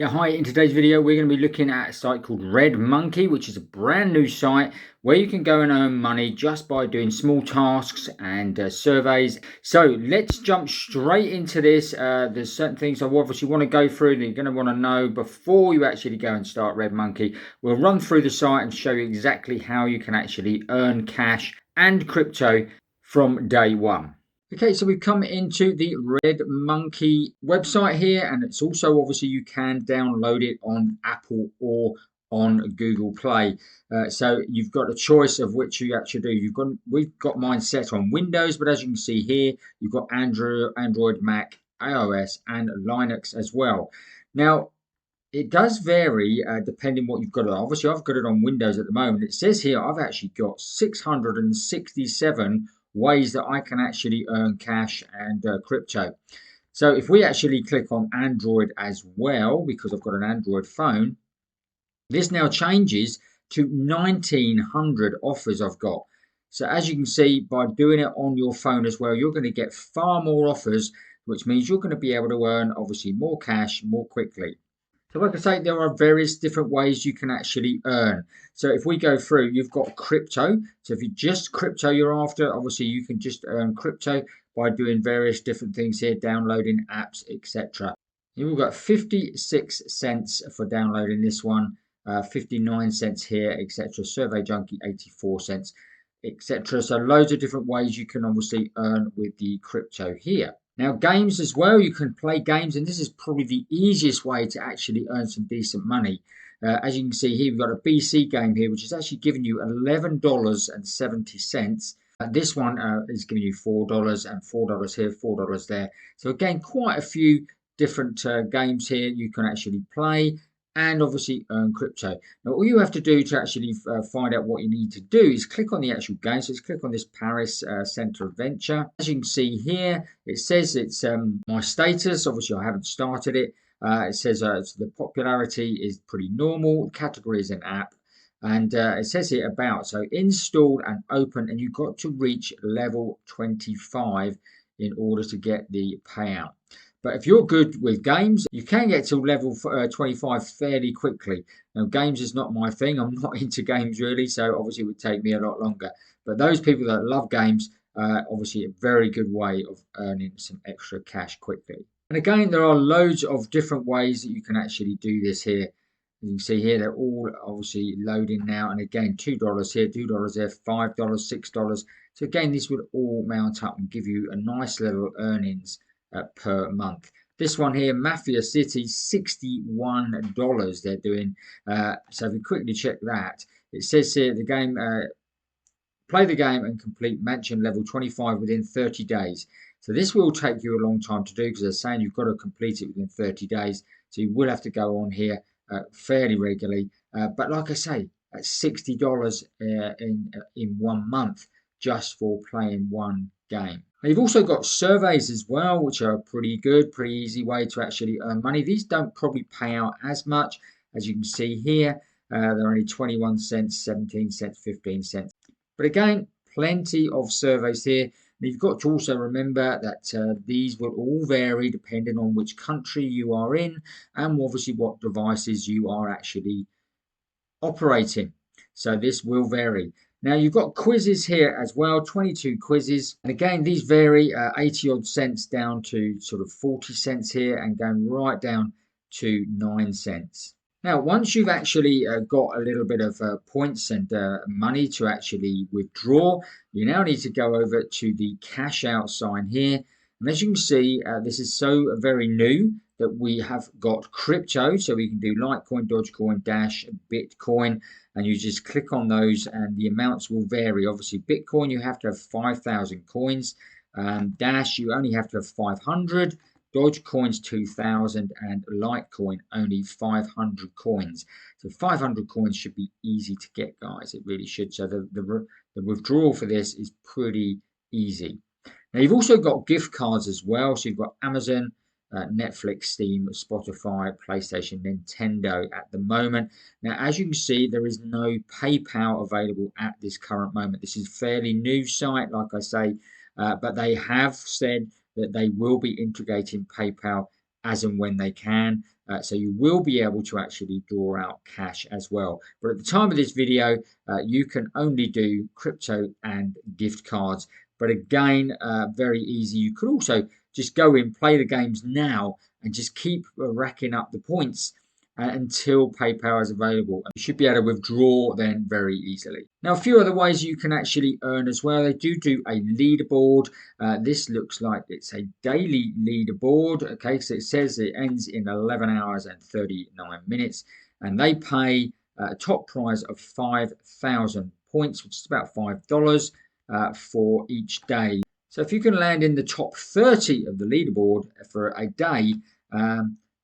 Yeah, hi. In today's video, we're going to be looking at a site called redmonkey, which is a brand new site where you can go and earn money just by doing small tasks and surveys. So let's jump straight into this. There's certain things I obviously want to go through that you're going to want to know before you actually go and start redmonkey. We'll run through the site and show you exactly how you can actually earn cash and crypto from day one. Okay, so we've come into the redmonkey website here, and it's also obviously you can download it on Apple or on Google Play. So you've got a choice of which you actually do. We've got mine set on Windows, but as you can see here, you've got Android, Mac, iOS, and Linux as well. Now, it does vary depending what you've got it on. Obviously, I've got it on Windows at the moment. It says here I've actually got 667 ways that I can actually earn cash and crypto. So if we actually click on Android as well, because I've got an Android phone, this now changes to 1900 offers I've got. So as you can see, by doing it on your phone as well, you're going to get far more offers, which means you're going to be able to earn obviously more cash more quickly. So like I say, there are various different ways you can actually earn. So if we go through, you've got crypto. So if you just crypto you're after, obviously you can just earn crypto by doing various different things here, downloading apps, etc. You've got 56 cents for downloading this one, 59 cents here, etc. Survey Junkie, 84 cents, etc. So loads of different ways you can obviously earn with the crypto here. Now, games as well, you can play games, and this is probably the easiest way to actually earn some decent money. As you can see here, we've got a BC game here, which is actually giving you $11.70. This one is giving you $4 and $4 here, $4 there. So again, quite a few different games here you can actually play and obviously earn crypto. Now, all you have to do to actually find out what you need to do is click on the actual game. So let's click on this Paris Center Adventure. As you can see here, it says it's my status. Obviously, I haven't started it. It says the popularity is pretty normal. Category is an app. And it says here about, so installed and open, and you've got to reach level 25 in order to get the payout. But if you're good with games, you can get to level 25 fairly quickly. Now, games is not my thing. I'm not into games really, so obviously it would take me a lot longer. But those people that love games, obviously a very good way of earning some extra cash quickly. And again, there are loads of different ways that you can actually do this here. You can see here they're all obviously loading now. And again, $2 here, $2 there, $5, $6. So again, this would all mount up and give you a nice level of earnings per month. This one here, Mafia City, $61 they're doing. So if we quickly check that, it says here the game, play the game and complete mansion level 25 within 30 days. So this will take you a long time to do because they're saying you've got to complete it within 30 days. So you will have to go on here fairly regularly. But like I say, that's $60 in 1 month just for playing one game. Now you've also got surveys as well, which are pretty good, pretty easy way to actually earn money. These don't probably pay out as much as you can see here. They're only 21 cents, 17 cents, 15 cents. But again, plenty of surveys here. And you've got to also remember that these will all vary depending on which country you are in and obviously what devices you are actually operating. So this will vary. Now you've got quizzes here as well, 22 quizzes. And again, these vary 80 odd cents down to sort of 40 cents here and going right down to 9 cents. Now, once you've actually got a little bit of points and money to actually withdraw, you now need to go over to the cash out sign here. And as you can see, this is so very new that we have got crypto. So we can do Litecoin, Dogecoin, Dash, Bitcoin, and you just click on those and the amounts will vary. Obviously, Bitcoin, you have to have 5,000 coins. Dash, you only have to have 500. Dogecoin's 2,000 and Litecoin only 500 coins. So 500 coins should be easy to get, guys. It really should. So the withdrawal for this is pretty easy. Now you've also got gift cards as well. So you've got Amazon, Netflix, Steam, Spotify, PlayStation, Nintendo at the moment. Now, as you can see, there is no PayPal available at this current moment. This is a fairly new site, like I say, but they have said that they will be integrating PayPal as and when they can. So you will be able to actually draw out cash as well. But at the time of this video, you can only do crypto and gift cards. But again, very easy. You could also just go in, play the games now, and just keep racking up the points until PayPal is available. You should be able to withdraw then very easily. Now, a few other ways you can actually earn as well. They do a leaderboard. This looks like it's a daily leaderboard. Okay, so it says it ends in 11 hours and 39 minutes, and they pay a top prize of 5,000 points, which is about $5 for each day. So if you can land in the top 30 of the leaderboard for a day,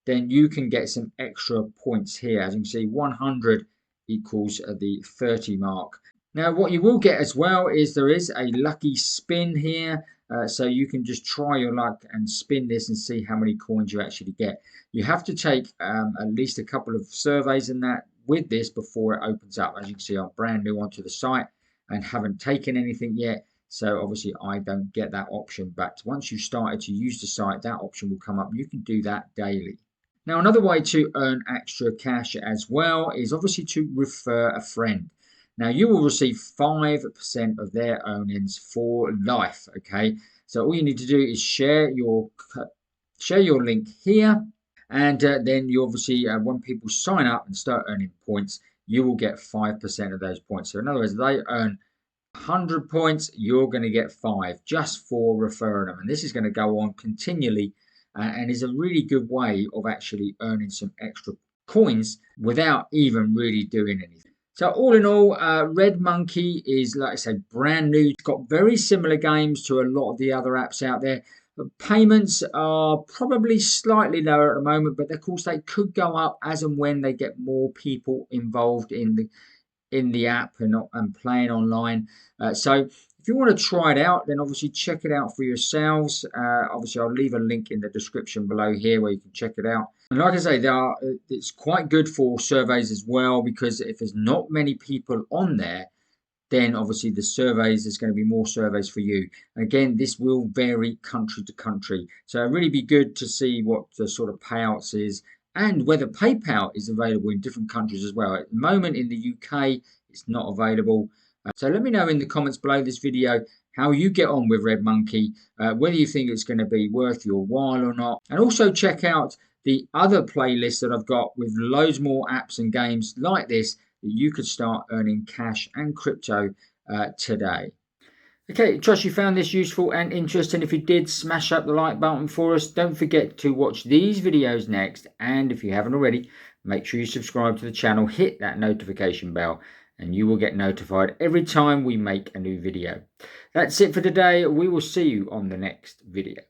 then you can get some extra points here. As you can see, 100 equals the 30 mark. Now, what you will get as well is there is a lucky spin here. So you can just try your luck and spin this and see how many coins you actually get. You have to take at least a couple of surveys in that with this before it opens up. As you can see, I'm brand new onto the site and haven't taken anything yet. So obviously I don't get that option. But once you started to use the site, that option will come up. You can do that daily. Now, another way to earn extra cash as well is obviously to refer a friend. Now, you will receive 5% of their earnings for life, okay? So all you need to do is share your link here, and then you obviously, when people sign up and start earning points, you will get 5% of those points. So in other words, they earn 100 points, you're going to get 5 just for referring them. And this is going to go on continually and is a really good way of actually earning some extra coins without even really doing anything. So all in all, redmonkey is, like I said, brand new. It's got very similar games to a lot of the other apps out there. But payments are probably slightly lower at the moment, but of course they could go up as and when they get more people involved in the app and playing online. So if you want to try it out, then obviously check it out for yourselves. Obviously, I'll leave a link in the description below here where you can check it out. And like I say, it's quite good for surveys as well, because if there's not many people on there, then obviously there's going to be more surveys for you. And again, this will vary country to country. So it'd really be good to see what the sort of payouts is and whether PayPal is available in different countries as well. At the moment in the UK, it's not available. So let me know in the comments below this video how you get on with redmonkey, whether you think it's going to be worth your while or not. And also check out the other playlist that I've got with loads more apps and games like this that you could start earning cash and crypto today. Okay, trust you found this useful and interesting. If you did, smash up the like button for us. Don't forget to watch these videos next. And if you haven't already, make sure you subscribe to the channel, hit that notification bell, and you will get notified every time we make a new video. That's it for today. We will see you on the next video.